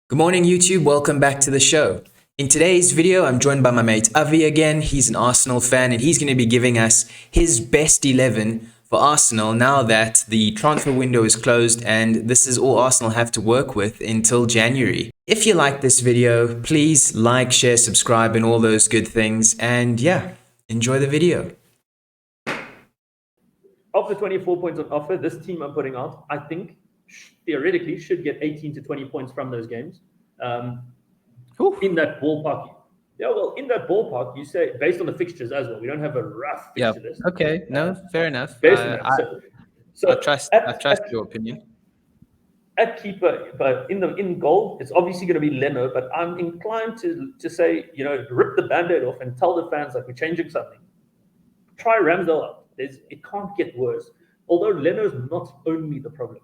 Good morning, YouTube. Welcome back to the show. In today's video, I'm joined by my mate Avi again. He's an Arsenal fan and he's going to be giving us his best 11 for Arsenal now that the transfer window is closed and this is all Arsenal have to work with until January. If you like this video, please like, share, subscribe, and all those good things. And yeah, enjoy the video. Of the 24 points on offer, this team I'm putting out, I think theoretically should get 18 to 20 points from those games. In that ballpark. Yeah, well, in that ballpark, you say based on the fixtures as well. We don't have a rough fixture list. Okay. No, fair enough. Based on that. I trust your opinion. At keeper, but in goal, it's obviously going to be Leno. But I'm inclined to say, rip the band-aid off and tell the fans like we're changing something. Try Ramsdale out. It can't get worse. Although Leno's not only the problem,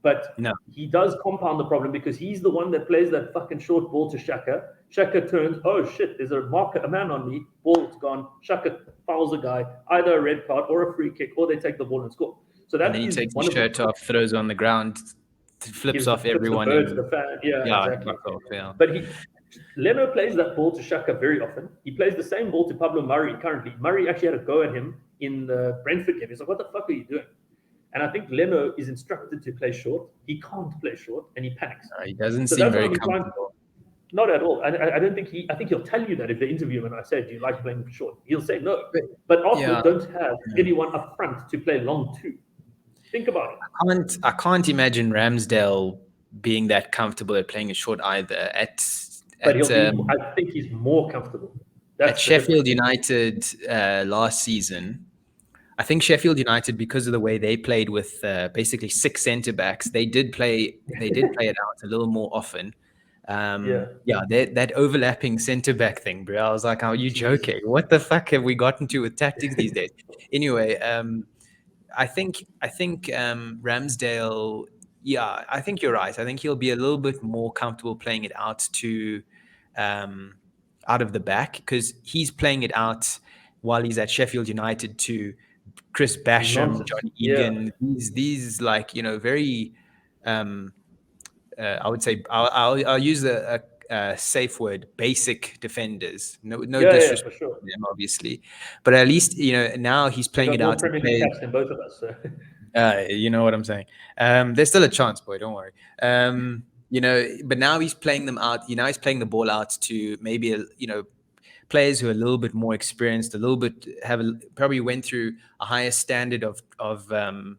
but he does compound the problem because he's the one that plays that fucking short ball to Xhaka. Xhaka turns, oh shit, there's a man on me. Ball's gone. Xhaka fouls a guy, either a red card or a free kick, or they take the ball and score. So that he takes his shirt off, throws on the ground, flips off everyone. The fan. Yeah, exactly. Yeah. But Leno plays that ball to Xhaka very often. He plays the same ball to Pablo Murray currently. Murray actually had a go at him in the Brentford game. He's like, what the fuck are you doing? And I think Leno is instructed to play short. He can't play short, and he panics. He doesn't seem very comfortable. Not at all. I don't think I think he'll tell you that if they interview him and I say, do you like playing short? He'll say no. But Arsenal don't have anyone up front to play long too. Think about it. I can't imagine Ramsdale being that comfortable at playing a short either. I think he's more comfortable. At Sheffield United last season, I think Sheffield United, because of the way they played with basically 6 centre backs, they did play it out a little more often. That overlapping centre back thing, bro. I was like, are you joking? What the fuck have we gotten to with tactics these days? Anyway, I think Ramsdale. Yeah, I think you're right. I think he'll be a little bit more comfortable playing it out to out of the back because he's playing it out while he's at Sheffield United to Chris Basham, John Egan, these like very I would say I'll use a safe word, basic defenders. No disrespect to them, obviously, but at least now he's playing it out. Premier League caps than both of us. So. You know what I'm saying. There's still a chance, boy. Don't worry. But now he's playing them out. He's playing the ball out to maybe players who are a little bit more experienced, probably went through a higher standard of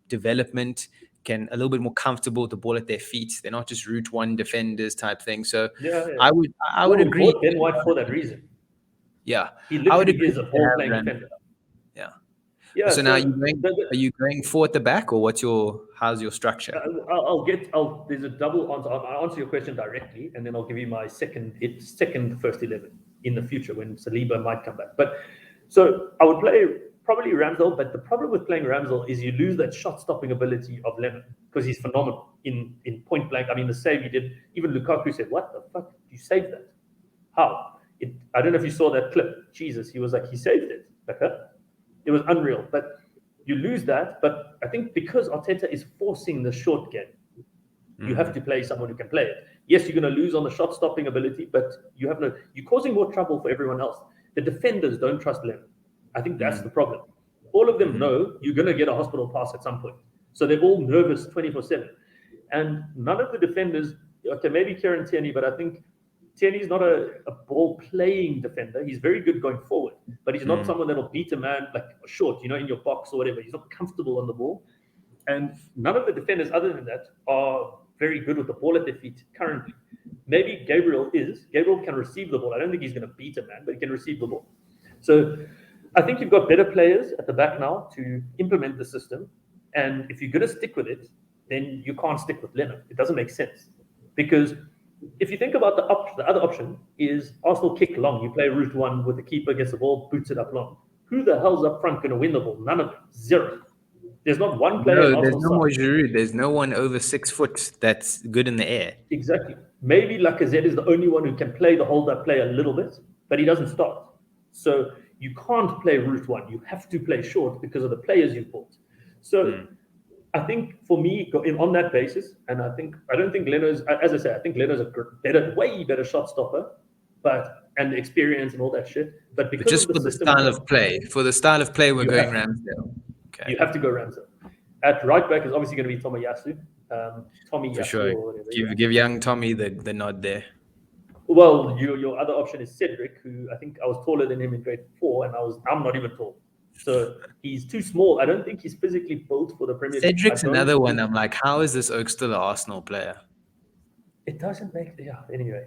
development, a little bit more comfortable with the ball at their feet. They're not just route one defenders type thing. So I would agree. Ben White for that reason. Yeah, he literally is a ball playing defender. Yeah. So now are you going 4 at the back, or how's your structure? There's a double answer. I'll answer your question directly, and then I'll give you my second first 11 in the future when Saliba might come back. But so I would play probably Ramsdale, but the problem with playing Ramsdale is you lose that shot stopping ability of Leno because he's phenomenal in point blank. I mean, the save he did, even Lukaku said, "What the fuck? You saved that? How?" I don't know if you saw that clip. Jesus, he was like, he saved it. It was unreal, but you lose that. But I think because Arteta is forcing the short game, you have to play someone who can play it. Yes, you're going to lose on the shot-stopping ability, but you're causing more trouble for everyone else. The defenders don't trust Leno. I think that's the problem. All of them know you're going to get a hospital pass at some point. So they're all nervous 24/7. And none of the defenders, okay, maybe Kieran Tierney, but I think Tierney's not a ball-playing defender. He's very good going forward, but he's not someone that'll beat a man like short, in your box or whatever. He's not comfortable on the ball. And none of the defenders other than that are very good with the ball at their feet currently. Maybe Gabriel can receive the ball. I don't think he's going to beat a man, but he can receive the ball. So I think you've got better players at the back now to implement the system. And if you're going to stick with it, then you can't stick with Leno. It doesn't make sense. Because if you think about the other option is Arsenal kick long. You play route one with the keeper gets the ball, boots it up long. Who the hell's up front going to win the ball? None of them. Zero. There's not one player. No, there's no more Giroud. There's no one over 6 foot that's good in the air. Exactly. Maybe Lacazette is the only one who can play the hold-up play a little bit, but he doesn't start. So you can't play route one. You have to play short because of the players you bought. So I think for me, on that basis, and I don't think Leno's, as I say, I think Leno's a way better shot stopper, and the experience and all that shit. But because just of the for the system, style of play, we're going have, Ramsdale. Okay, you have to go Ramsdale. At right back is obviously going to be Tomiyasu. for Yasu sure. or whatever. Give young Tommy the nod there. Well, your other option is Cedric, who I think I was taller than him in grade 4, and I'm not even tall. So he's too small. I don't think he's physically built for the Premier League. Cedric's another one. I'm like, how is this Oak still an Arsenal player? It doesn't make anyway.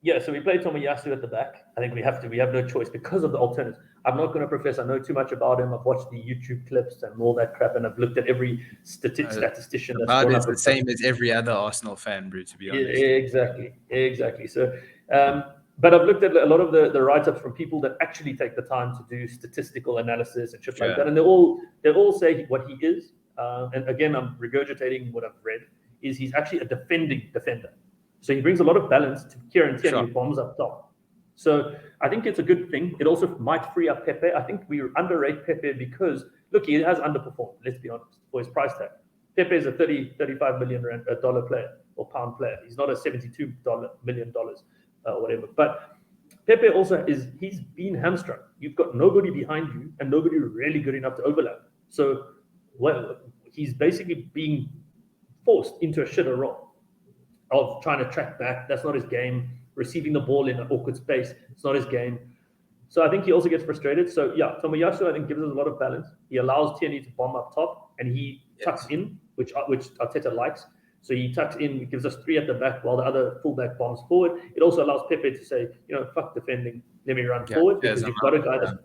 Yeah, so we play Tomiyasu at the back. I think we have no choice because of the alternatives. I'm not going to profess I know too much about him. I've watched the YouTube clips and all that crap, and I've looked at every statistician that's about gone is up the same as every other Arsenal fan, bro, to be honest. Exactly. So, but I've looked at a lot of the write-ups from people that actually take the time to do statistical analysis and shit like that, and they all say what he is. And again, I'm regurgitating what I've read. Is he's actually a defending defender. So he brings a lot of balance to Kieran Tierney, who bombs up top. So I think it's a good thing. It also might free up Pepe. I think we underrate Pepe because, look, he has underperformed, let's be honest, for his price tag. Pepe is a $35 million dollar player or pound player. He's not a $72 million or whatever. But Pepe also he's been hamstrung. You've got nobody behind you and nobody really good enough to overlap. So, he's basically being forced into a shitter role of trying to track back. That's not his game. Receiving the ball in an awkward space, it's not his game. So I think he also gets frustrated. So yeah, Tomiyasu I think gives us a lot of balance. He allows Tierney to bomb up top, and he tucks in, which Arteta likes. So he tucks in, gives us 3 at the back while the other fullback bombs forward. It also allows Pepe to say, fuck defending, let me run forward, because you've got a guy that's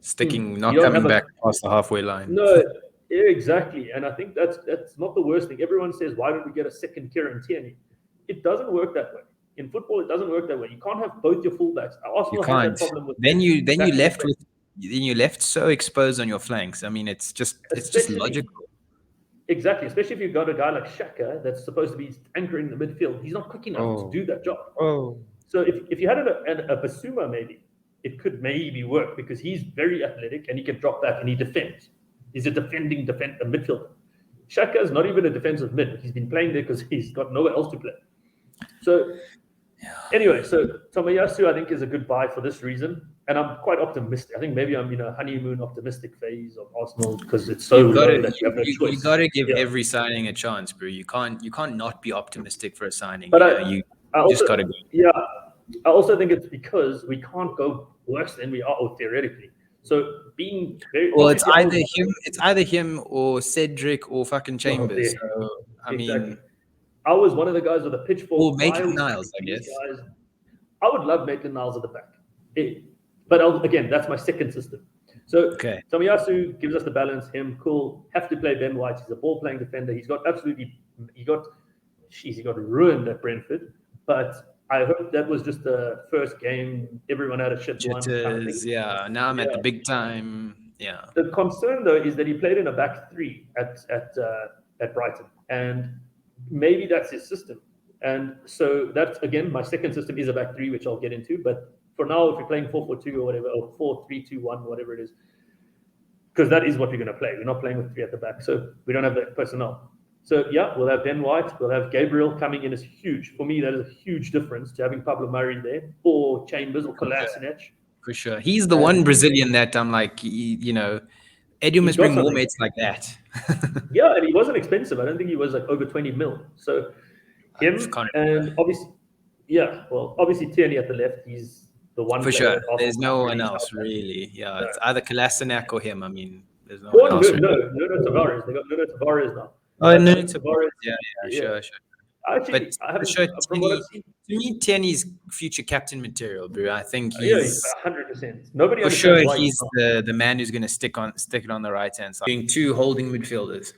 sticking, not coming back past the halfway line. No, exactly. And I think that's not the worst thing. Everyone says, why don't we get a second Kieran Tierney? It doesn't work that way. In football, it doesn't work that way. You can't have both your fullbacks. Arsenal had that problem with then you left so exposed on your flanks. I mean, it's just logical. Exactly, especially if you've got a guy like Xhaka that's supposed to be anchoring the midfield. He's not quick enough to do that job. So if you had a Basuma, maybe it could maybe work because he's very athletic and he can drop back and he defends. He's a defending midfielder. Xhaka is not even a defensive mid. He's been playing there because he's got nowhere else to play. So anyway, so Tomiyasu I think is a good buy for this reason, and I'm quite optimistic. I think maybe I'm in a honeymoon optimistic phase of Arsenal because it's so low that you have no choice. You got to give every signing a chance, bro. You can't not be optimistic for a signing. But you also, just got to go. Yeah, I also think it's because we can't go worse than we are theoretically. So being very it's either him or Cedric or fucking Chambers. So I mean. I was one of the guys with a pitchfork. Or Maitland-Niles, I guess. I would love Maitland-Niles at the back. But again, that's my second system. So Tomiyasu gives us the balance. Him, cool. Have to play Ben White. He's a ball-playing defender. He got ruined at Brentford. But I hope that was just the first game. Everyone had a shit one. Yeah, now I'm at the big time. Yeah. The concern, though, is that he played in a back 3 at Brighton. And maybe that's his system. And so that's, again, my second system is a back 3, which I'll get into. But for now, if you're playing 4-4-2 or whatever, or 4-3-2-1, whatever it is, because that is what we're going to play. We're not playing with 3 at the back. So we don't have that personnel. So, yeah, we'll have Ben White. We'll have Gabriel coming in as huge. For me, that is a huge difference to having Pablo Mari there or Chambers or Kolasinac. For sure. He's the one Brazilian that I'm like, Edu must bring more mates like that. Yeah, and he wasn't expensive. I don't think he was like over 20 mil. So him and obviously Tierney at the left. He's the one for sure. There's no one else really. Yeah, it's either Kolasinac or him. I mean, there's no one else. No Tavares. They got Nuno Tavares now. Oh, no Tavares. Yeah, sure. Actually, to me, Tierney's future captain material, bro. I think he's 100%. Nobody for sure. He's the man who's going to stick it on the right hand side. Being 2 holding midfielders.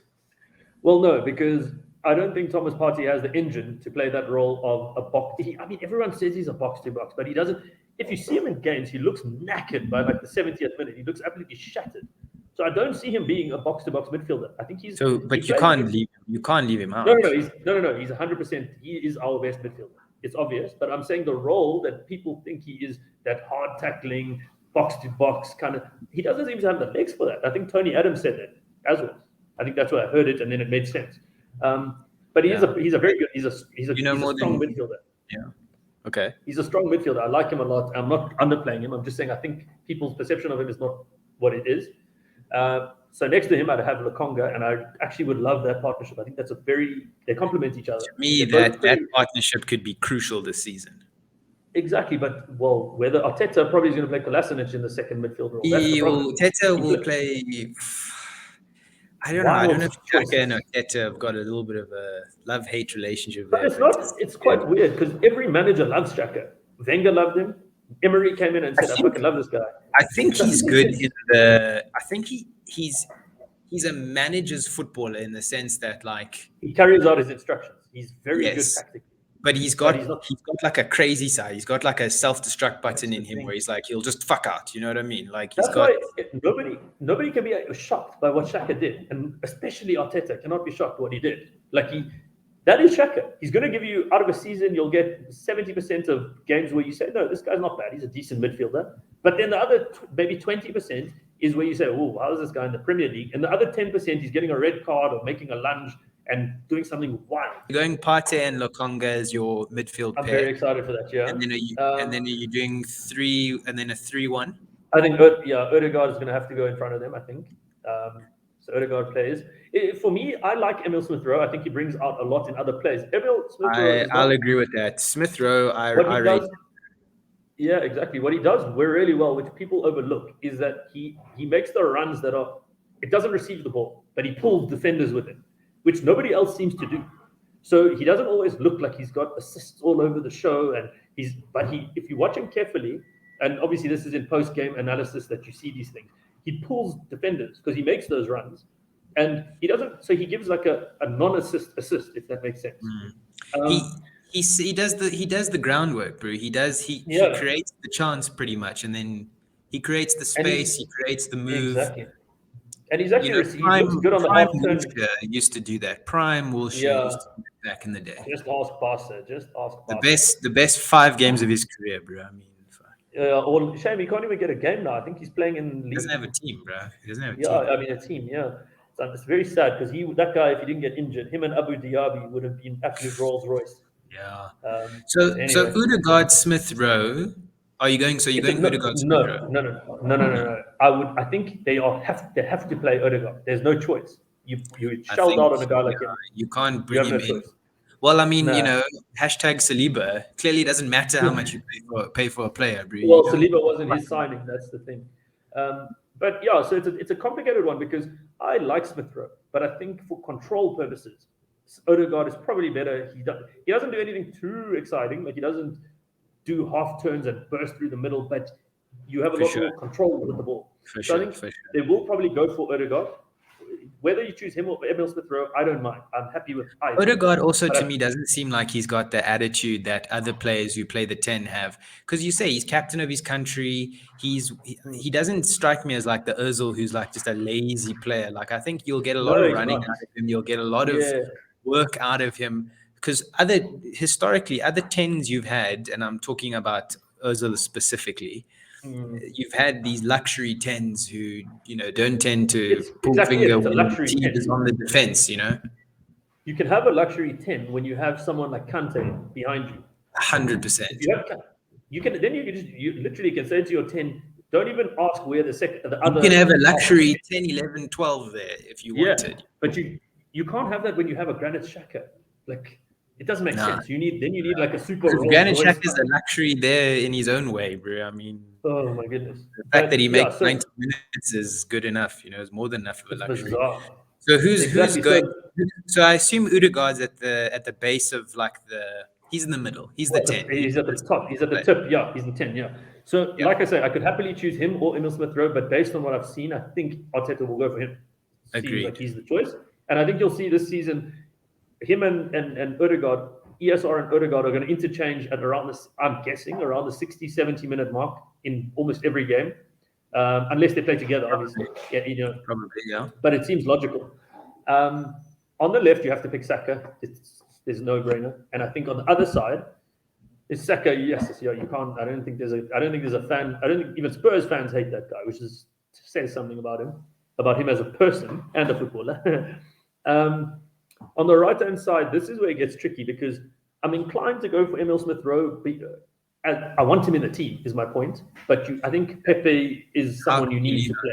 Well, no, because I don't think Thomas Partey has the engine to play that role of a box. Everyone says he's a box-to-box, but he doesn't. If you see him in games, he looks knackered by like the 70th minute. He looks absolutely shattered. So I don't see him being a box-to-box midfielder. I think he's but you can't leave him out. No. He's 100%. He is our best midfielder. It's obvious, but I'm saying the role that people think he is, that hard tackling, box-to-box kind of. He doesn't seem to have the legs for that. I think Tony Adams said that as well. I think that's where I heard it, and then it made sense. But he's a very good he's a strong midfielder. Yeah. Okay. He's a strong midfielder. I like him a lot. I'm not underplaying him. I'm just saying I think people's perception of him is not what it is. So next to him, I'd have Lokonga, and I actually would love that partnership. I think that's they complement each other. To me, that partnership could be crucial this season. Exactly, but whether Arteta probably is going to play Kolasinac in the second midfield role. Arteta will play. I don't know. I don't know if Xhaka and Arteta have got a little bit of a love-hate relationship there. It's quite weird because every manager loves Xhaka. Wenger loved him. Emery came in and said, I fucking love this guy. I think he's good in the. I think he's a manager's footballer in the sense that like he carries out his instructions. He's very good tactically. But he's got like a crazy side. He's got like a self-destruct button in him where he's like he'll just fuck out. You know what I mean? Like why nobody can be shocked by what Xhaka did, and especially Arteta cannot be shocked what he did. Like that is Xhaka. He's going to give you out of a season, you'll get 70% of games where you say, no, this guy's not bad. He's a decent midfielder. But then the other maybe 20% is where you say, oh, how is this guy in the Premier League? And the other 10% he's getting a red card or making a lunge and doing something wild. You're going Partey and Lokonga as your midfield I'm pair. very excited for that, yeah. And then are you doing 3 and then a 3-1? I think Odegaard is going to have to go in front of them, I think. So Odegaard plays. For me, I like Emil Smith-Rowe. I think he brings out a lot in other players. Emil Smith-Rowe. I'll agree with that. Smith-Rowe, I rate. Yeah, exactly. What he does really well, which people overlook, is that he makes the runs that are. It doesn't receive the ball, but he pulls defenders with it, which nobody else seems to do. So he doesn't always look like he's got assists all over the show, and if you watch him carefully, and obviously this is in post-game analysis that you see these things, he pulls defenders because he makes those runs, and he doesn't. So he gives like a non-assist, if that makes sense. He does the groundwork, bro. He creates the chance pretty much, and then he creates the space. He creates the move. Exactly. And he's actually he's good on the half turn. Used to do that. Prime Wilshere used to do that back in the day. Just ask Passer. The best 5 games of his career, bro. I mean, shame he can't even get a game now. I think he's playing in league. He doesn't have a team, bro. He doesn't have a team. Yeah, I mean a team. Yeah, so it's very sad because that guy, if he didn't get injured, him and Abu Dhabi would have been absolute Rolls Royce. Yeah. So Odegaard, Smith-Rowe. Are you going? So you're going Odegaard, Smith-Rowe? No. I think they have to play Odegaard. There's no choice. You shelled out on a guy like him. You can't bring him in. Well, I mean, hashtag Saliba. Clearly, it doesn't matter how much you pay for a player, bro. Well, Saliba wasn't his signing. That's the thing. But yeah, so it's a complicated one because I like Smith-Rowe, but I think for control purposes, Odegaard is probably better. He doesn't do anything too exciting. Like he doesn't do half turns and burst through the middle, but you have a lot more control with the ball. I think they will probably go for Odegaard. Whether you choose him or Emil Smith-Rowe, I don't mind. I'm happy with either. Odegaard also, to me, doesn't seem like he's got the attitude that other players who play the 10 have. Because you say he's captain of his country. He doesn't strike me as like the Ozil who's like just a lazy player. Like I think you'll get a lot of running out of him. You'll get a lot of work out of him. Because historically, other 10s you've had, and I'm talking about Ozil specifically, you've had these luxury 10s who, don't tend to pull finger when the team is on the defense, You can have a luxury 10 when you have someone like Kante behind you. 100%. You literally can say to your 10, don't even ask where the other. You can have a luxury 10, 11, 12 there if you wanted. But you can't have that when you have a Granit Xhaka. Like, it doesn't make sense. You need like a super. Granit Xhaka is a luxury there in his own way, bro. I mean, oh my goodness, the fact that he makes 90 minutes is good enough. It's more than enough of a luxury. Bizarre. So who's going? So I assume Odegaard's at the base of like he's in the middle. He's the 10. He's at the top. He's at the tip. Yeah, he's the 10. Yeah. So like I say, I could happily choose him or Emil Smith-Rowe, but based on what I've seen, I think Arteta will go for him. Agreed. Like he's the choice, and I think you'll see this season. Him and Odegaard, ESR and Odegaard are going to interchange at around this, I'm guessing, around the 60, 70-minute mark in almost every game, unless they play together, obviously. Probably, yeah. But it seems logical. On the left, you have to pick Saka. There's no brainer. And I think on the other side, is Saka. Yes, you can't. I don't think there's a fan. I don't think even Spurs fans hate that guy, which says something about him. about him as a person and a footballer. On the right-hand side, this is where it gets tricky because I'm inclined to go for Emil Smith Rowe. I want him in the team, is my point. But I think Pepe is How someone can you you need leave to out play.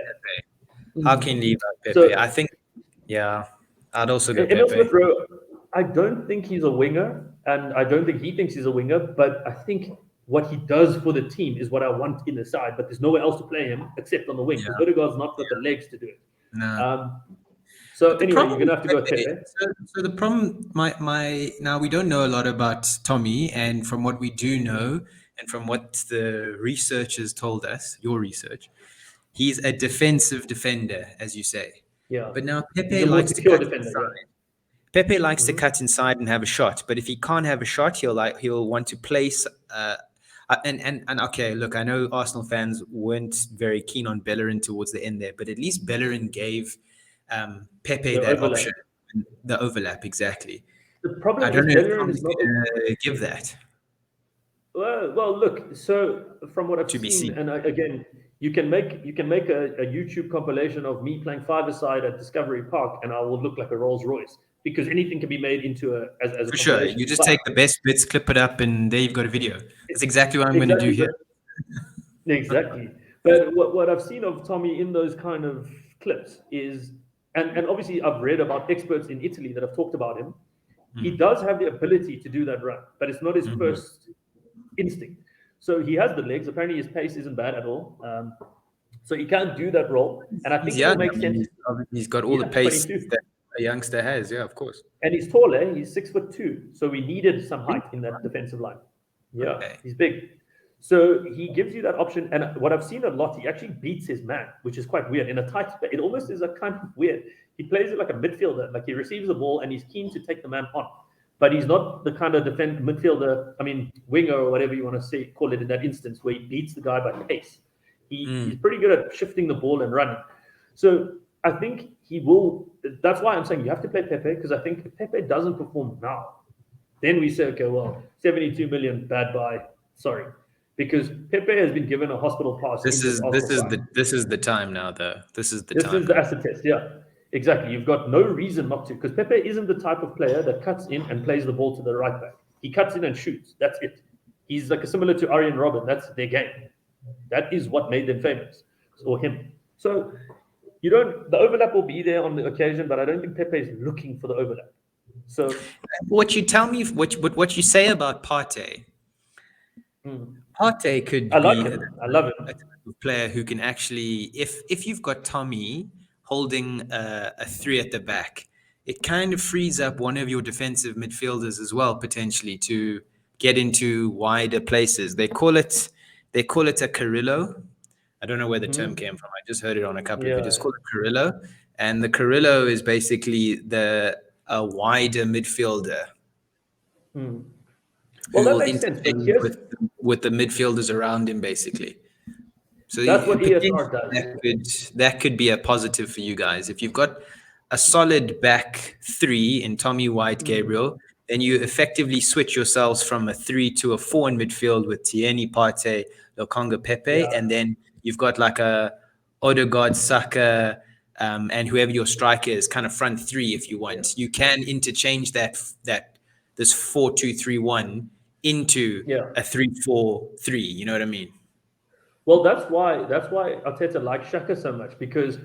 Pepe? How can you leave out Pepe? So I think, yeah, I'd also go Emil Pepe. Smith Rowe, I don't think he's a winger, and I don't think he thinks he's a winger. But I think what he does for the team is what I want in the side. But there's nowhere else to play him except on the wing because Yeah, Odegaard's not got the legs to do it. no. So But the anyway, you're problem gonna with have to go with Pepe, Pepe. so the problem, my now we don't know a lot about Tommy, and from what we do know, and from what the researchers told us, your research, he's a defensive defender, as you say. Yeah, But now he's Pepe a more likes to secure cut defender. Yeah. inside. Pepe likes to Mhm. cut inside and have a shot, but if he can't have a shot, he'll want to place. And okay, look, I know Arsenal fans weren't very keen on Bellerin towards the end there, but at least Bellerin gave Pepe The that overlap. option, the overlap exactly. The I problem is don't know if Bellerin is Tommy's not. going to give that. Well, look. So from what I've To be seen, seen. and again, you can make a YouTube compilation of me playing five-a-side at Discovery Park, and I will look like a Rolls Royce because anything can be made into as a For sure. compilation. You just But take the best bits, clip it up, and there you've got a video. That's exactly what I'm going to do exactly, here. but exactly. But what I've seen of Tommy in those kind of clips is, and obviously I've read about experts in Italy that have talked about him. He does have the ability to do that run, but it's not his Mhm. first instinct. So he has the legs. Apparently, his pace isn't bad at all. So he can do that role, and I He's think it will young. I make mean, sense. he's got all the Yeah, pace 22, that a youngster has. Yeah, of course. and he's taller. He's 6'2", so we needed some height in that defensive line. Yeah, Okay. he's big. So he gives you that option, and what I've seen a lot, he actually beats his man, which is quite weird in a tight space. It almost is a kind of weird. He plays it like a midfielder, like he receives the ball and he's keen to take the man on, but he's not the kind of midfielder. I mean, winger or whatever you want to say, call it in that instance, where he beats the guy by pace. He's Mm. pretty good at shifting the ball and running. So I think he will. That's why I'm saying you have to play Pepe because I think if Pepe doesn't perform now, then we say, okay, well, 72 million, bad buy, sorry, because Pepe has been given a hospital pass This in this is this Arsenal is side. the time now, though. This is the This time is the now. acid test, yeah, exactly. You've got no reason not to, because Pepe isn't the type of player that cuts in and plays the ball to the right back. He cuts in and shoots. That's it. He's like similar to Arjen Robben. That's their game. That is what made them famous, or him. So you don't. The overlap will be there on the occasion, but I don't think Pepe is looking for the overlap. So What you tell me, what you say about Partey? Partey I could like be him. I love him. a type of player who can actually, if you've got Tommy holding a three at the back, it kind of frees up one of your defensive midfielders as well potentially to get into wider places. They call it a Carrillo. I don't know where the term Mhm. came from. I just heard it on a couple of Yeah, videos. It's yeah. called a Carrillo, and the Carrillo is basically the a wider midfielder Hmm. Well, who that will makes sense. But interchange here's with the midfielders around him, basically. So that's what potentially ESR does. that could be a positive for you guys. If you've got a solid back three in Tommy White, Hmm. Gabriel, then you effectively switch yourselves from a 3 to a 4 in midfield with Tierney, Partey, Lokonga, Pepe, Yeah, and then you've got like a Odegaard, Saka, and whoever your striker is, kind of front three if you yeah, want. You can interchange that this 4-2-3-1 into yeah. a 3-4-3. You know what I mean? Well, that's why Arteta likes Shaka so much because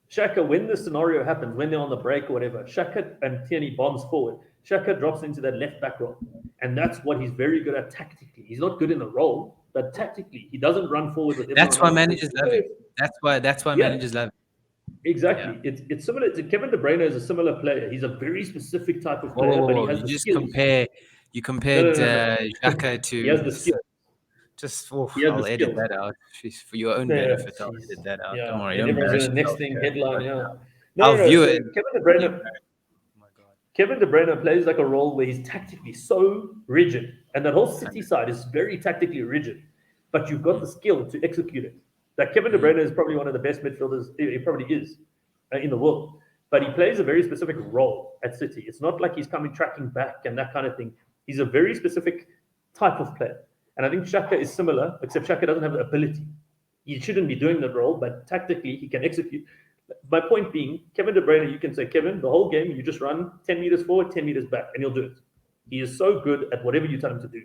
Shaka, when the scenario happens, when they're on the break or whatever, Shaka and Tierney bombs forward. Shaka drops into that left back role, and that's what he's very good at tactically. He's not good in the role, but tactically, he doesn't run forward with That's everyone why else. So managers love him. That's why yeah, managers love him. Yeah. exactly. It's similar to Kevin De Bruyne is a similar player. He's a very specific type of Whoa, whoa, player, whoa, but he whoa. has You the just skills. compare. You No, no, compared no, no. Xhaka He has to. the skills. Just. Oh, He has the I'll edit skills. that out. Jeez, for your own Yeah, benefit. I'll jeez. edit that out. Don't Yeah, worry. and Don't everyone's embarrass gonna next yourself thing here. headline. But Yeah, our no. So viewers Kevin De will be Bruyne, embarrassed. Oh my god. Kevin De Bruyne plays like a role where he's tactically so rigid, and that whole City side is very tactically rigid. But you've got the skill to execute it. That Kevin De Mm, Bruyne is probably one of the best midfielders. He probably is in the world. But he plays a very specific role at City. It's not like he's coming tracking back and that kind of thing. He's a very specific type of player. And I think Shaka is similar, except Shaka doesn't have the ability. He shouldn't be doing that role, but tactically he can execute. My point being, Kevin De Bruyne, you can say, Kevin, the whole game, you just run 10 meters forward, 10 meters back, and he'll do it. He is so good at whatever you tell him to do.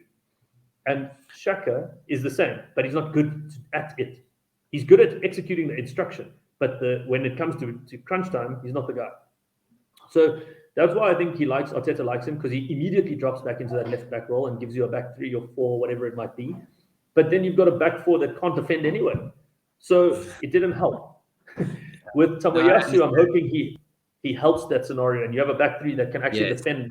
And Shaka is the same, but he's not good at it. He's good at executing the instruction, but when it comes to crunch time, he's not the guy. So that's why I think Arteta likes him, because he immediately drops back into that left back role and gives you a back 3 or 4, whatever it might be. But then you've got a back 4 that can't defend anyway. So it didn't help. With Tomoyasu, I'm hoping he helps that scenario, and you have a back 3 that can actually defend.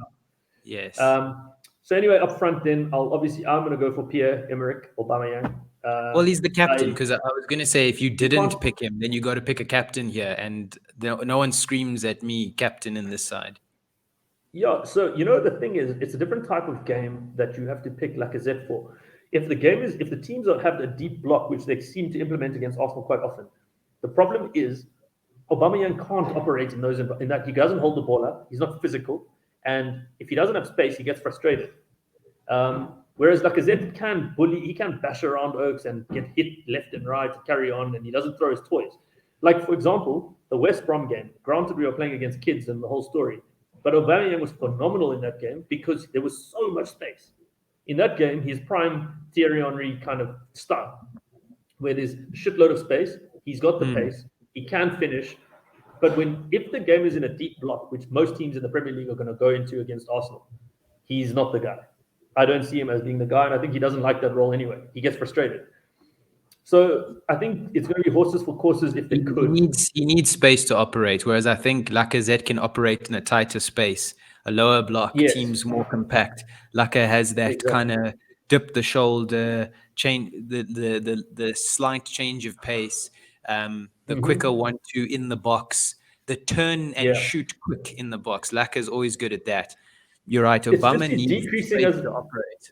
Yes. So anyway, up front, then I'm going to go for Pierre-Emerick Aubameyang. Well, he's the captain, because I was going to say, if you didn't pick him, then you got to pick a captain here, and no one screams at me captain in this side. Yeah, so the thing is, it's a different type of game that you have to pick Lacazette for. If the teams have a deep block, which they seem to implement against Arsenal quite often, the problem is Aubameyang can't operate in that he doesn't hold the ball up, he's not physical, and if he doesn't have space, he gets frustrated. Whereas Lacazette can bully, he can bash around Oaks and get hit left and right to carry on, and he doesn't throw his toys. Like, for example, the West Brom game. Granted, we were playing against kids and the whole story, but Aubameyang was phenomenal in that game because there was so much space. In that game, he's prime Thierry Henry kind of style, where there's a shitload of space, he's got the pace, he can finish, but if the game is in a deep block, which most teams in the Premier League are going to go into against Arsenal, he's not the guy. I don't see him as being the guy, and I think he doesn't like that role anyway. He gets frustrated. So I think it's going to be horses for courses if they could. He needs space to operate, whereas I think Lacazette can operate in a tighter space, a lower block, teams more compact. Lacazette has that kind of dip the shoulder, change the slight change of pace, the quicker 1-2 in the box, the turn and shoot quick in the box. Lacazette is always good at that. You're right. Obama needs space to operate.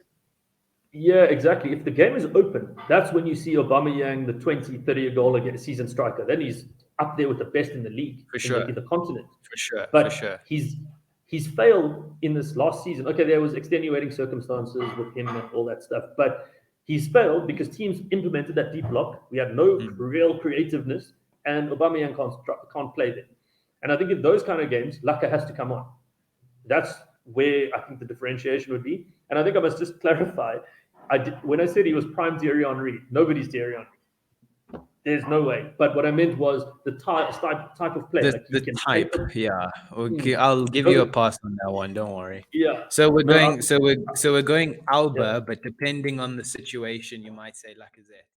Yeah, exactly. If the game is open, that's when you see Aubameyang, the 20, 30 goal a season striker. Then he's up there with the best in the league, in the continent. For sure. But he's failed in this last season. Okay, there was extenuating circumstances with him and all that stuff, but he's failed because teams implemented that deep block. We had no real creativeness, and Aubameyang can't play there. And I think in those kind of games, Laka has to come on. That's where I think the differentiation would be. And I think I must just clarify, when I said he was prime Thierry Henry, nobody's Thierry Henry. There's no way. But what I meant was the type of player. The type, yeah. Okay, I'll give you a pass on that one. Don't worry. Yeah. So we're going Auba, but depending on the situation, you might say Lacazette.